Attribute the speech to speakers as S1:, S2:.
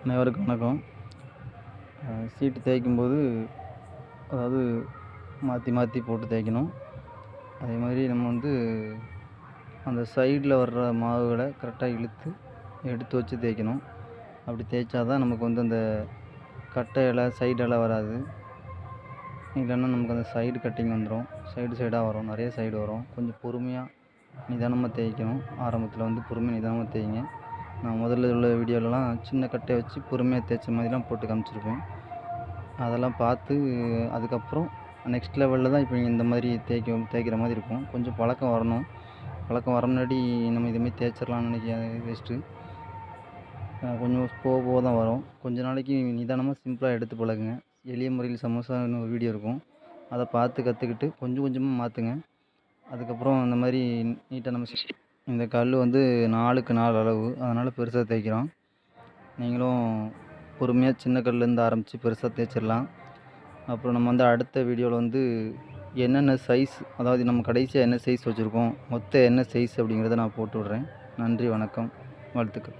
S1: அனைவருக்கும் வணக்கம். சீட்டு தேய்க்கும்போது அதாவது மாற்றி மாற்றி போட்டு தேய்க்கணும். அதே மாதிரி நம்ம அந்த சைடில் வர்ற மாவுகளை கரெக்டாக இழுத்து எடுத்து வச்சு தேய்க்கணும். அப்படி தேய்ச்சா தான் நமக்கு அந்த கட்டை இலை சைடெல்லாம் வராது. இல்லைன்னா நமக்கு அந்த சைடு கட்டிங் வந்துடும். சைடாக வரும், நிறைய சைடு வரும். கொஞ்சம் பொறுமையாக நிதானமாக தேய்க்கணும். ஆரம்பத்தில் பொறுமையாக நிதானமாக தேய்ங்க. நான் முதல்ல உள்ள வீடியோலலாம் சின்ன கட்டையை வச்சு பொறுமையாக தேய்ச்ச மாதிரிலாம் போட்டு காமிச்சிருப்பேன். அதெல்லாம் பார்த்து அதுக்கப்புறம் நெக்ஸ்ட் லெவலில் தான் இப்போ நீங்கள் இந்த மாதிரி தேய்க்கிற மாதிரி இருக்கும். கொஞ்சம் பழக்கம் வரணும். பழக்கம் வர முன்னாடி நம்ம இதுமாரி தேய்ச்சிடலாம்னு நினைக்க வேஸ்ட்டு. கொஞ்சம் போக போக தான் வரும். கொஞ்ச நாளைக்கு நிதானமாக சிம்பிளாக எடுத்து பழகுங்க. எளிய முறையில் சமோசான்னு ஒரு வீடியோ இருக்கும். அதை பார்த்து கற்றுக்கிட்டு கொஞ்சம் கொஞ்சமாக மாற்றுங்க. அதுக்கப்புறம் அந்த மாதிரி நீட்டாக நம்ம இந்த கல் 4க்கு 4 அளவு, அதனால் பெருசாக தேய்க்கிறோம். நீங்களும் பொறுமையாக சின்ன கல்லேருந்து ஆரம்பித்து பெருசாக தேய்ச்சிடலாம். அப்புறம் நம்ம அடுத்த வீடியோவில் என்னென்ன சைஸ், அதாவது நம்ம கடைசியாக என்ன சைஸ் வச்சுருக்கோம், மொத்தம் என்ன சைஸ் அப்படிங்கிறத நான் போட்டு விட்றேன். நன்றி, வணக்கம், வாழ்த்துக்கள்.